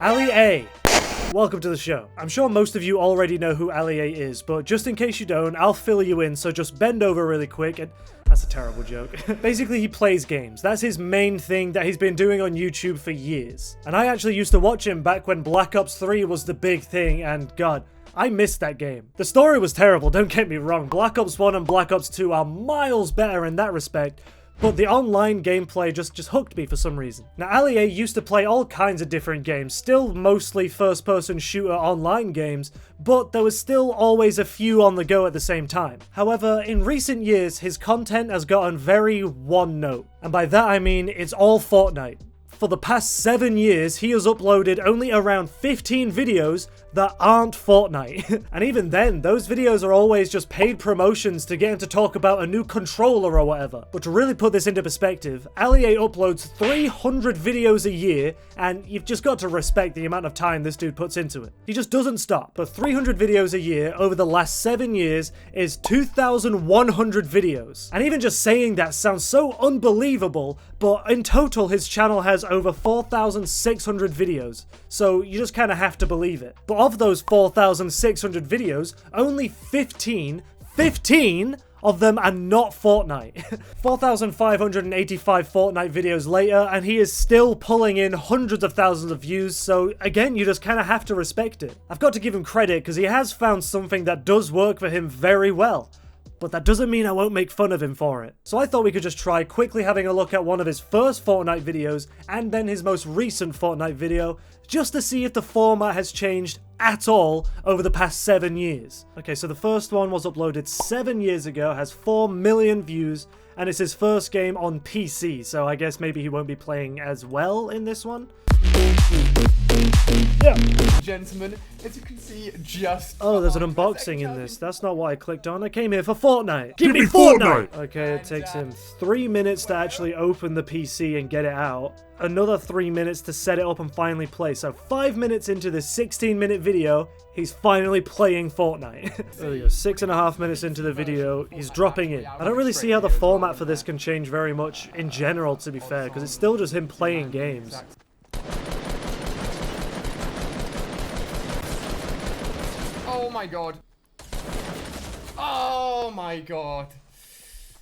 Ali A. Welcome to the show. I'm sure most of you already know who Ali A is, but just in case you don't, I'll fill you in, so just bend over really quick and... That's a terrible joke. Basically, he plays games. That's his main thing that he's been doing on YouTube for years. And I actually used to watch him back when Black Ops 3 was the big thing, and God, I missed that game. The story was terrible, don't get me wrong. Black Ops 1 and Black Ops 2 are miles better in that respect, but the online gameplay just hooked me for some reason. Now, Ali A used to play all kinds of different games, still mostly first-person shooter online games, but there was still always a few on the go at the same time. However, in recent years, his content has gotten very one-note, and by that I mean it's all Fortnite. For the past 7 years, he has uploaded only around 15 videos that aren't Fortnite. And even then, those videos are always just paid promotions to get him to talk about a new controller or whatever. But to really put this into perspective, Ali A uploads 300 videos a year, and you've just got to respect the amount of time this dude puts into it. He just doesn't stop. But 300 videos a year over the last 7 years is 2,100 videos. And even just saying that sounds so unbelievable, but in total his channel has over 4,600 videos, so you just kind of have to believe it. But of those 4,600 videos, only 15 of them are not Fortnite. 4,585 Fortnite videos later, and he is still pulling in hundreds of thousands of views, so again, you just kind of have to respect it. I've got to give him credit, because he has found something that does work for him very well. But that doesn't mean I won't make fun of him for it. So I thought we could just try quickly having a look at one of his first Fortnite videos and then his most recent Fortnite video, just to see if the format has changed at all over the past 7 years. Okay, so the first one was uploaded 7 years ago, has 4 million views, and it's his first game on PC, so I guess maybe he won't be playing as well in this one. Yeah. Gentlemen, as you can see, just... Oh, there's an unboxing in this. That's not what I clicked on. I came here for Fortnite. Give me Fortnite! Okay, it takes him 3 minutes to actually open the PC and get it out. Another 3 minutes to set it up and finally play. So 5 minutes into this 16-minute video, he's finally playing Fortnite. There we go, 6.5 minutes into the video, he's dropping in. I don't really see how the format for this can change very much in general, to be fair, because it's still just him playing games. Oh my god. Oh my god.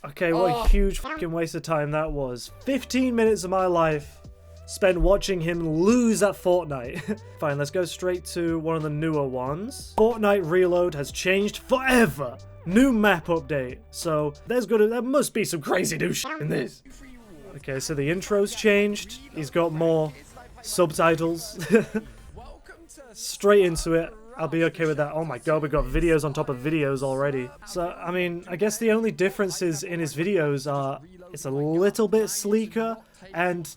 Okay, what a huge fucking waste of time that was. 15 minutes of my life spent watching him lose at Fortnite. Fine, let's go straight to one of the newer ones. Fortnite Reload has changed forever. New map update. So there must be some crazy new shit in this. Okay, so the intro's changed. He's got more subtitles. Straight into it. I'll be okay with that. Oh my god, we've got videos on top of videos already. So, I mean, I guess the only differences in his videos are it's a little bit sleeker and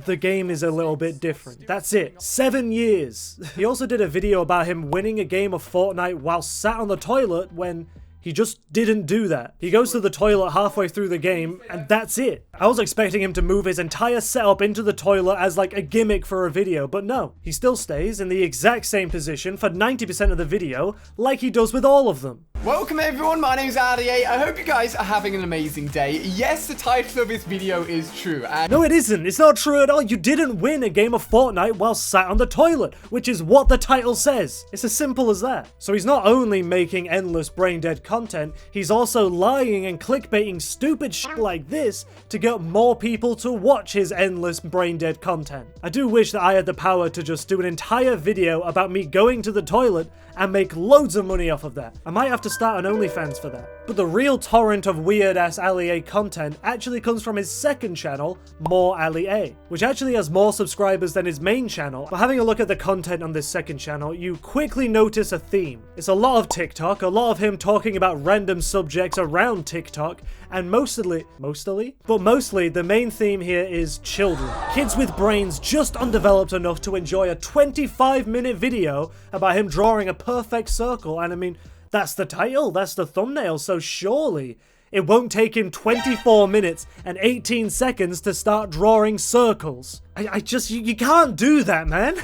the game is a little bit different. That's it. 7 years. He also did a video about him winning a game of Fortnite while sat on the toilet when he just didn't do that. He goes to the toilet halfway through the game, and that's it. I was expecting him to move his entire setup into the toilet as like a gimmick for a video, but no. He still stays in the exact same position for 90% of the video, like he does with all of them. Welcome everyone, my name's Ali A. I hope you guys are having an amazing day. Yes, the title of this video is true, and... No, it isn't. It's not true at all. You didn't win a game of Fortnite while sat on the toilet, which is what the title says. It's as simple as that. So he's not only making endless brain-dead content, he's also lying and clickbaiting stupid shit like this to get more people to watch his endless brain-dead content. I do wish that I had the power to just do an entire video about me going to the toilet and make loads of money off of that. I might have to start an OnlyFans for that. But the real torrent of weird-ass Ali A content actually comes from his second channel, More Ali A, which actually has more subscribers than his main channel. But having a look at the content on this second channel, you quickly notice a theme. It's a lot of TikTok, a lot of him talking about random subjects around TikTok, and mostly the main theme here is children. Kids with brains just undeveloped enough to enjoy a 25-minute video about him drawing a perfect circle, and I mean, that's the title, that's the thumbnail, so surely it won't take him 24 minutes and 18 seconds to start drawing circles. You can't do that, man.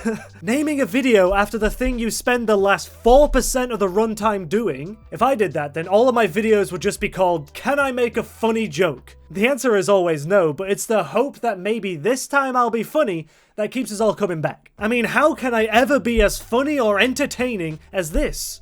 Naming a video after the thing you spend the last 4% of the runtime doing. If I did that, then all of my videos would just be called, "Can I make a funny joke?" The answer is always no, but it's the hope that maybe this time I'll be funny that keeps us all coming back. I mean, how can I ever be as funny or entertaining as this?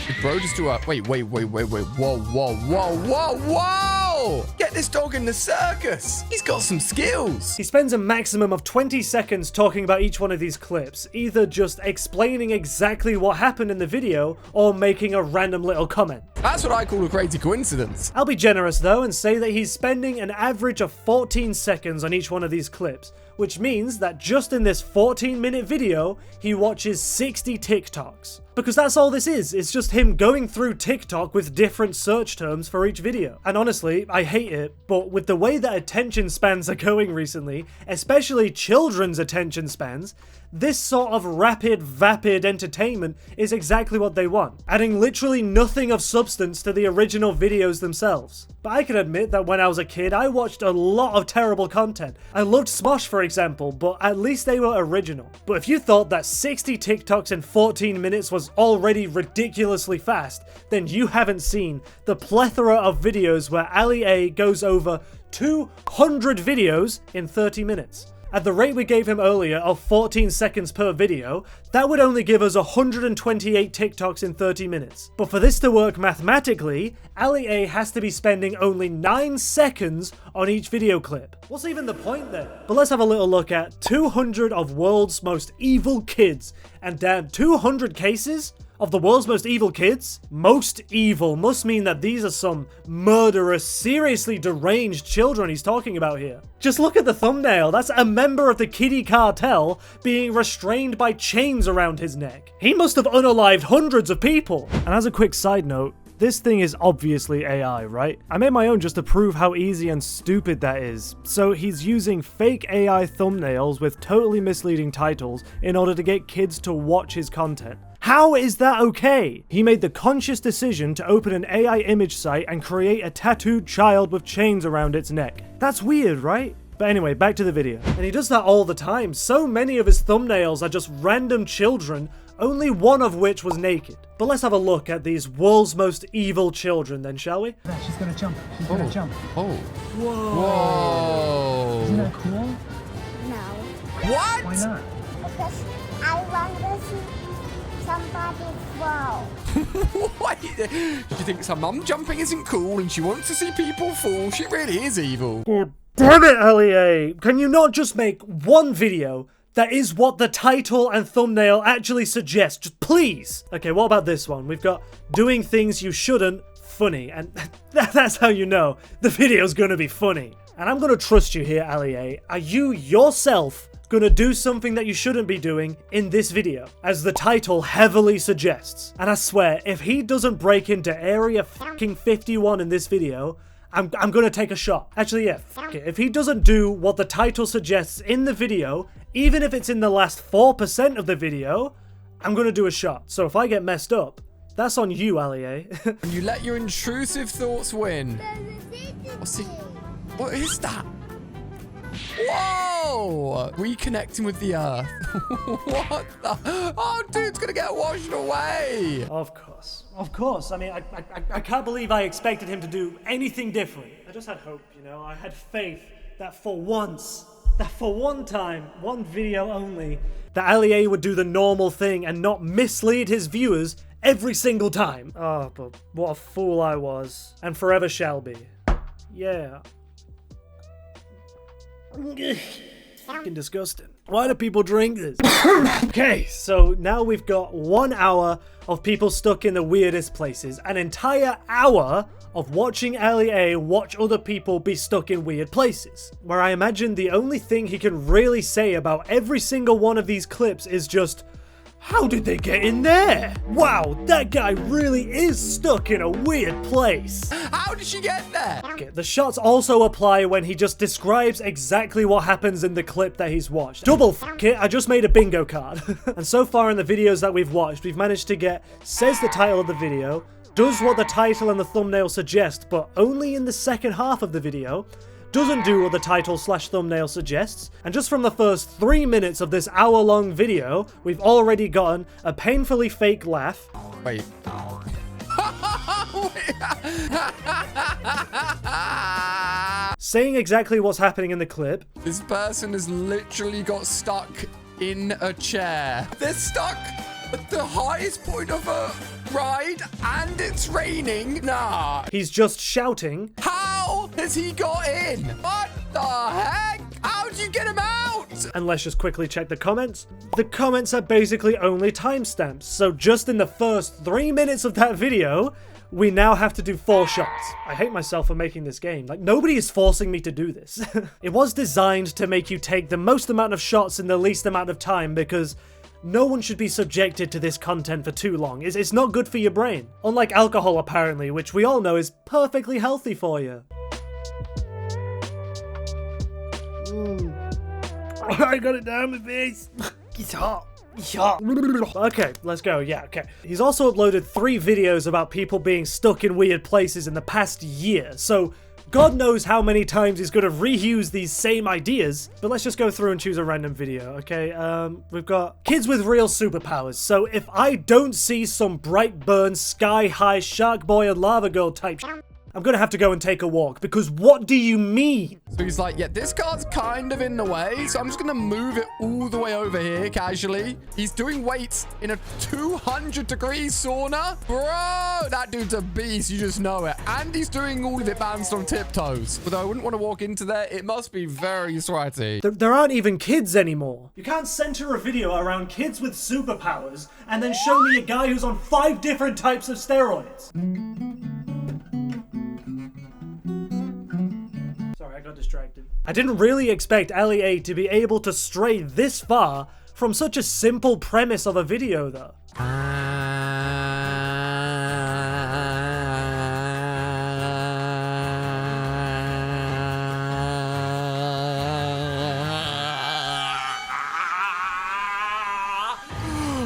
Did bro just do a... Wait. Whoa. Get this dog in the circus. He's got some skills. He spends a maximum of 20 seconds talking about each one of these clips, either just explaining exactly what happened in the video or making a random little comment. That's what I call a crazy coincidence. I'll be generous though and say that he's spending an average of 14 seconds on each one of these clips, which means that just in this 14-minute video, he watches 60 TikToks. Because that's all this is, it's just him going through TikTok with different search terms for each video. And honestly, I hate it, but with the way that attention spans are going recently, especially children's attention spans, this sort of vapid entertainment is exactly what they want, adding literally nothing of substance to the original videos themselves. But I can admit that when I was a kid, I watched a lot of terrible content. I loved Smosh, for example, but at least they were original. But if you thought that 60 TikToks in 14 minutes was already ridiculously fast, then you haven't seen the plethora of videos where Ali A goes over 200 videos in 30 minutes. At the rate we gave him earlier of 14 seconds per video, that would only give us 128 TikToks in 30 minutes. But for this to work mathematically, Ali A has to be spending only 9 seconds on each video clip. What's even the point then? But let's have a little look at 200 of world's most evil kids. And damn, 200 cases of the world's most evil kids? Most evil must mean that these are some murderous, seriously deranged children he's talking about here. Just look at the thumbnail. That's a member of the kiddie cartel being restrained by chains around his neck. He must have unalived hundreds of people. And as a quick side note, this thing is obviously AI, right? I made my own just to prove how easy and stupid that is. So he's using fake AI thumbnails with totally misleading titles in order to get kids to watch his content. How is that okay? He made the conscious decision to open an AI image site and create a tattooed child with chains around its neck. That's weird, right? But anyway, back to the video. And he does that all the time. So many of his thumbnails are just random children, only one of which was naked. But let's have a look at these world's most evil children then, shall we? She's gonna jump. She's gonna jump. Oh. Whoa. Isn't that cool? No. What? Why not? Because I want to see somebody fall. What? Did you think some mum jumping isn't cool and she wants to see people fall? She really is evil. God damn it, Ali. Can you not just make one video that is what the title and thumbnail actually suggest? Just please. Okay, what about this one? We've got doing things you shouldn't, funny. And that's how you know the video's gonna be funny. And I'm gonna trust you here, Ali A. Are you yourself gonna do something that you shouldn't be doing in this video, as the title heavily suggests? And I swear, if he doesn't break into area fucking 51 in this video, I'm gonna take a shot. Actually, yeah, fuck it. If he doesn't do what the title suggests in the video, even if it's in the last 4% of the video, I'm gonna do a shot. So if I get messed up, that's on you, Ali A. And you let your intrusive thoughts win. What is that? Whoa! Reconnecting with the earth. What the? Oh, dude's gonna get washed away. Of course. I mean, I can't believe I expected him to do anything different. I just had hope, you know. I had faith that for once, that for one time, one video only, that Ali A would do the normal thing and not mislead his viewers every single time. Oh, but what a fool I was. And forever shall be. Yeah. Fucking disgusting. Why do people drink this? Okay, so now we've got 1 hour of people stuck in the weirdest places. An entire hour of watching Ali A watch other people be stuck in weird places. Where I imagine the only thing he can really say about every single one of these clips is just, how did they get in there? Wow, that guy really is stuck in a weird place. How did she get there? Okay, the shots also apply when he just describes exactly what happens in the clip that he's watched. Double fuck it, I just made a bingo card. And so far in the videos that we've watched, we've managed to get says the title of the video, does what the title and the thumbnail suggest, but only in the second half of the video, doesn't do what the title/thumbnail suggests, and just from the first 3 minutes of this hour-long video, we've already gotten a painfully fake laugh. Wait. Saying exactly what's happening in the clip. This person has literally got stuck in a chair. They're stuck at the highest point of a ride and it's raining. Nah. He's just shouting. How has he got in? What the heck? How'd you get him out? And let's just quickly check the comments. The comments are basically only timestamps. So just in the first 3 minutes of that video, we now have to do 4 shots. I hate myself for making this game. Like, nobody is forcing me to do this. It was designed to make you take the most amount of shots in the least amount of time because no one should be subjected to this content for too long. It's not good for your brain. Unlike alcohol, apparently, which we all know is perfectly healthy for you. I got it down my face. It's hot. Okay, let's go. Yeah, okay. He's also uploaded 3 videos about people being stuck in weird places in the past year, so God knows how many times he's going to reuse these same ideas. But let's just go through and choose a random video, okay? We've got kids with real superpowers. So if I don't see some bright burn, sky-high Shark Boy and Lava Girl type I'm gonna have to go and take a walk, because what do you mean? So he's like, yeah, this car's kind of in the way, so I'm just gonna move it all the way over here casually. He's doing weights in a 200-degree sauna. Bro, that dude's a beast, you just know it. And he's doing all of it bounced on tiptoes. Although I wouldn't want to walk into there, it must be very sweaty. There aren't even kids anymore. You can't center a video around kids with superpowers and then show me a guy who's on 5 different types of steroids. I got distracted. I didn't really expect LEA to be able to stray this far from such a simple premise of a video, though.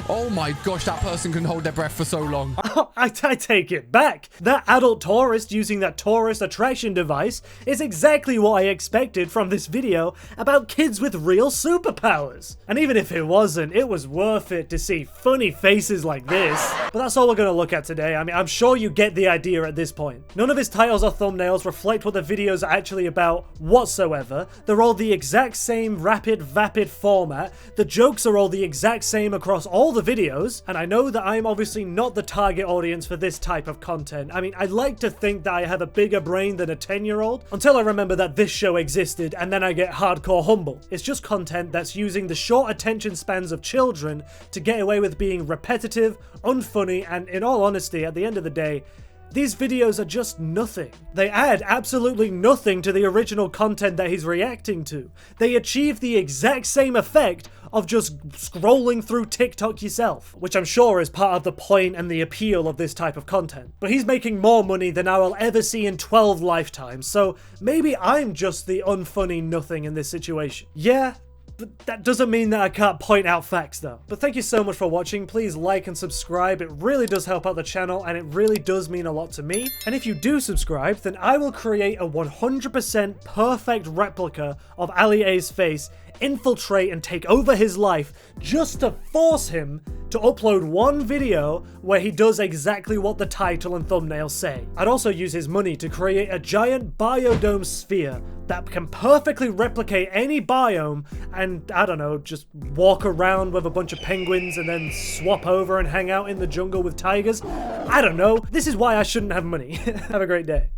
Oh my gosh, that person can hold their breath for so long. I take it back. That adult tourist using that tourist attraction device is exactly what I expected from this video about kids with real superpowers. And even if it wasn't, it was worth it to see funny faces like this. But that's all we're going to look at today. I mean, I'm sure you get the idea at this point. None of his titles or thumbnails reflect what the videos are actually about whatsoever. They're all the exact same rapid, vapid format. The jokes are all the exact same across all the videos, and I know that I'm obviously not the target audience for this type of content. I mean, I'd like to think that I have a bigger brain than a 10-year-old, until I remember that this show existed, and then I get hardcore humble. It's just content that's using the short attention spans of children to get away with being repetitive, unfunny, and in all honesty, at the end of the day, these videos are just nothing. They add absolutely nothing to the original content that he's reacting to. They achieve the exact same effect of just scrolling through TikTok yourself, which I'm sure is part of the point and the appeal of this type of content. But he's making more money than I will ever see in 12 lifetimes, so maybe I'm just the unfunny nothing in this situation. Yeah, but that doesn't mean that I can't point out facts though. But thank you so much for watching. Please like and subscribe. It really does help out the channel and it really does mean a lot to me. And if you do subscribe, then I will create a 100% perfect replica of LEA's face, infiltrate and take over his life just to force him to upload one video where he does exactly what the title and thumbnail say. I'd also use his money to create a giant biodome sphere that can perfectly replicate any biome and, I don't know, just walk around with a bunch of penguins and then swap over and hang out in the jungle with tigers. I don't know. This is why I shouldn't have money. Have a great day.